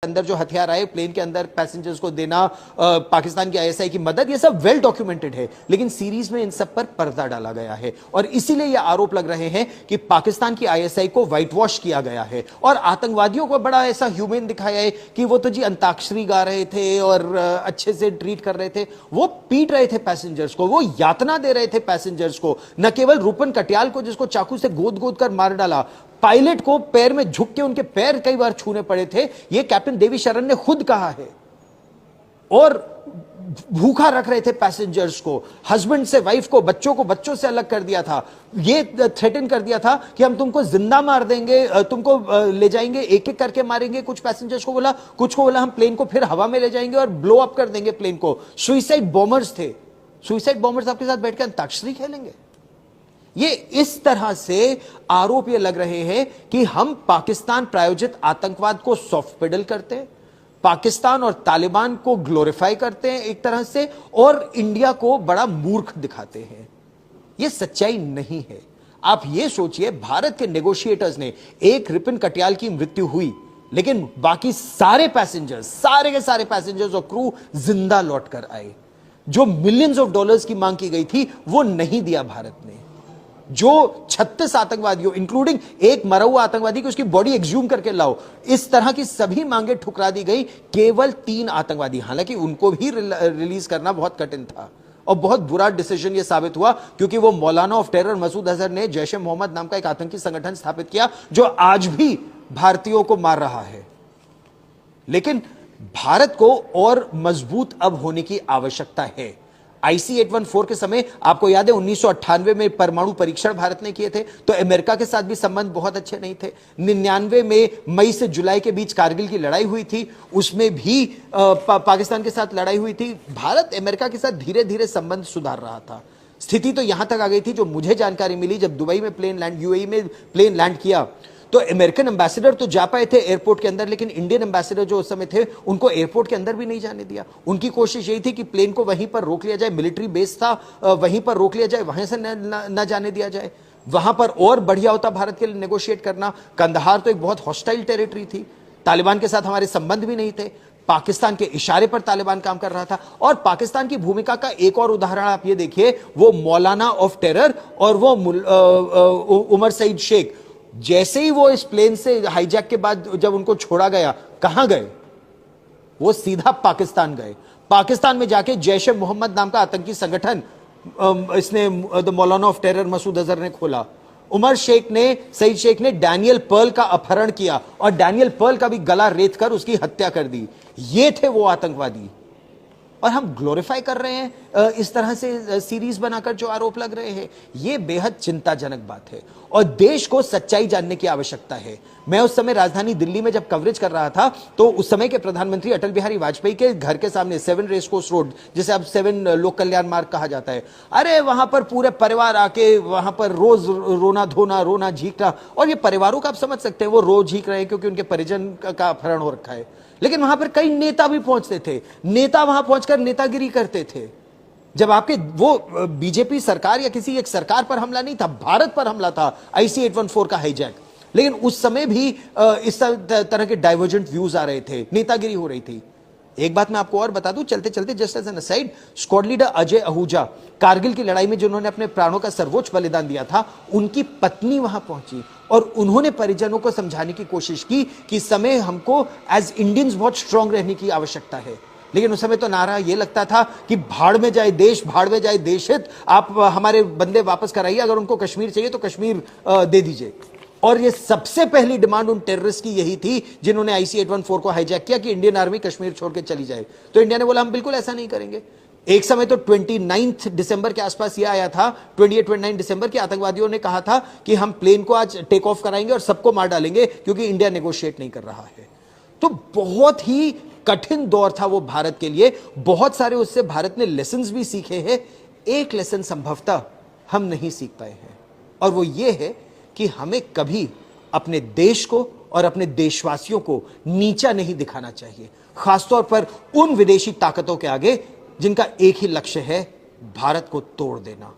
अंदर जो हथियार आए प्लेन के अंदर पैसेंजर्स को देना, पाकिस्तान की आईएसआई की मदद, ये सब वेल डॉक्यूमेंटेड है। लेकिन सीरीज में इन सब पर पर्दा डाला गया है और इसीलिए ये आरोप लग रहे हैं कि पाकिस्तान की आईएसआई को व्हाइट वॉश किया गया है और आतंकवादियों को बड़ा ऐसा ह्यूमन दिखाया है कि वो तो जी अंताक्षरी गा रहे थे और अच्छे से ट्रीट कर रहे थे। वो पीट रहे थे पैसेंजर्स को, वो यातना दे रहे थे पैसेंजर्स को। न केवल रूपन कटियाल को जिसको चाकू से गोद गोद कर मार डाला, पायलट को पैर में झुक के उनके पैर कई बार छूने पड़े थे, यह कैप्टन देवी शरण ने खुद कहा है। और भूखा रख रहे थे पैसेंजर्स को, हस्बैंड से वाइफ को, बच्चों को बच्चों से अलग कर दिया था। यह थ्रेटन कर दिया था कि हम तुमको जिंदा मार देंगे, तुमको ले जाएंगे, एक एक करके मारेंगे। कुछ पैसेंजर्स को बोला, कुछ को बोला हम प्लेन को फिर हवा में ले जाएंगे और ब्लो अप कर देंगे प्लेन को। सुइसाइड बॉम्बर्स थे। सुइसाइड बॉम्बर्स आपके साथ बैठकर अंताक्षरी खेलेंगे। ये इस तरह से आरोप ये लग रहे हैं कि हम पाकिस्तान प्रायोजित आतंकवाद को सॉफ्ट पेडल करते हैं, पाकिस्तान और तालिबान को ग्लोरीफाई करते हैं एक तरह से, और इंडिया को बड़ा मूर्ख दिखाते हैं। ये सच्चाई नहीं है। आप ये सोचिए, भारत के नेगोशिएटर्स ने, एक रिपिन कटियाल की मृत्यु हुई लेकिन बाकी सारे पैसेंजर्स, सारे के सारे पैसेंजर्स और क्रू जिंदा लौट कर आए। जो मिलियंस ऑफ डॉलर्स की मांग की गई थी वो नहीं दिया भारत ने। जो 36 आतंकवादियों इंक्लूडिंग एक मरा हुआ आतंकवादी की उसकी बॉडी एक्सह्यूम करके लाओ, इस तरह की सभी मांगे ठुकरा दी गई। केवल 3 आतंकवादी, हालांकि उनको भी रिलीज करना बहुत कठिन था और बहुत बुरा डिसीजन यह साबित हुआ क्योंकि वो मौलाना ऑफ टेरर मसूद अजहर ने जैश ए मोहम्मद नाम का एक आतंकी संगठन स्थापित किया जो आज भी भारतीयों को मार रहा है। लेकिन भारत को और मजबूत अब होने की आवश्यकता है। IC-814 के समय आपको याद है 1998 में परमाणु परीक्षण भारत ने किए थे, तो अमेरिका के साथ भी संबंध बहुत अच्छे नहीं थे। 99 में मई से जुलाई के बीच कारगिल की लड़ाई हुई थी, उसमें भी पाकिस्तान के साथ लड़ाई हुई थी। भारत अमेरिका के साथ धीरे धीरे संबंध सुधार रहा था। स्थिति तो यहां तक आ गई थी, जो मुझे जानकारी मिली, जब दुबई में UAE में प्लेन लैंड किया तो अमेरिकन एम्बेसडर तो जा पाए थे एयरपोर्ट के अंदर, लेकिन इंडियन एम्बेसडर जो उस समय थे उनको एयरपोर्ट के अंदर भी नहीं जाने दिया। उनकी कोशिश यही थी कि प्लेन को वहीं पर रोक लिया जाए, मिलिट्री बेस था वहीं पर रोक लिया जाए, वहां से न जाने दिया जाए। वहां पर और बढ़िया होता भारत के लिए नेगोशिएट करना। कंदहार तो एक बहुत हॉस्टाइल टेरिटरी थी, तालिबान के साथ हमारे संबंध भी नहीं थे, पाकिस्तान के इशारे पर तालिबान काम कर रहा था। और पाकिस्तान की भूमिका का एक और उदाहरण आप ये देखिए, वो मौलाना ऑफ टेरर और वो उमर सईद शेख, जैसे ही वो इस प्लेन से हाईजैक के बाद जब उनको छोड़ा गया, कहां गए? वो सीधा पाकिस्तान गए। पाकिस्तान में जाके जैश ए मोहम्मद नाम का आतंकी संगठन इसने the Maulana of terror Masood Azhar ने खोला। उमर शेख ने, सईद शेख ने डैनियल पर्ल का अपहरण किया और डैनियल पर्ल का भी गला रेत कर उसकी हत्या कर दी। ये थे वो आतंकवादी, और हम ग्लोरीफाई कर रहे हैं इस तरह से सीरीज बनाकर जो आरोप लग रहे हैं। यह बेहद चिंताजनक बात है और देश को सच्चाई जानने की आवश्यकता है। मैं उस समय राजधानी दिल्ली में जब कवरेज कर रहा था तो उस समय के प्रधानमंत्री अटल बिहारी वाजपेयी के घर के सामने 7 रेसकोर्स रोड, जिसे अब 7 लोक कल्याण मार्ग कहा जाता है, अरे वहां पर पूरे परिवार आके वहां पर रोज रोना धोना, रोना झींकना। और ये परिवारों का आप समझ सकते हैं, वो रोज झींक रहे हैं क्योंकि उनके परिजन का अपहरण हो रखा है। लेकिन वहां पर कई नेता भी पहुंचते थे, नेता वहां पहुंचकर नेतागिरी करते थे। जब आपके वो बीजेपी सरकार या किसी एक सरकार पर हमला नहीं था, भारत पर हमला था, IC-814 का हाईजैक। लेकिन उस समय भी इस तरह के डाइवर्जेंट व्यूज आ रहे थे, नेतागिरी हो रही थी। एक बात मैं आपको और बता दूं चलते चलते, just as an aside, squad leader Ajay Ahuja, Kargil की लड़ाई में जिन्होंने अपने प्राणों का सर्वोच्च बलिदान दिया था, उनकी पत्नी वहां पहुंची और उन्होंने परिजनों को समझाने की कोशिश की कि समय हमको एज इंडियंस बहुत स्ट्रांग रहने की आवश्यकता है। लेकिन उस समय तो नारा यह लगता था कि भाड़ में जाए देश, भाड़ में जाए देश हित, आप हमारे बंदे वापस कराइए, अगर उनको कश्मीर चाहिए तो कश्मीर दे दीजिए। और ये सबसे पहली डिमांड उन टेररिस्ट की यही थी जिन्होंने IC-814 को हाईजैक किया कि इंडियन आर्मी कश्मीर छोड़ के चली जाए। तो इंडिया ने बोला हम बिल्कुल ऐसा नहीं करेंगे। एक समय तो 29 दिसंबर के आसपास यह आया था, 29 दिसंबर के आतंकवादियों ने कहा था कि हम प्लेन को आज टेक ऑफ कराएंगे और सबको मार डालेंगे क्योंकि इंडिया नेगोशिएट नहीं कर रहा है। तो बहुत ही कठिन दौर था वो भारत के लिए। बहुत सारे उससे भारत ने लेसन्स भी सीखे हैं। एक लेसन संभवतः हम नहीं सीख पाए हैं, और वो ये है कि हमें कभी अपने देश को और अपने देशवासियों को नीचा नहीं दिखाना चाहिए, खासतौर पर उन विदेशी ताकतों के आगे जिनका एक ही लक्ष्य है, भारत को तोड़ देना।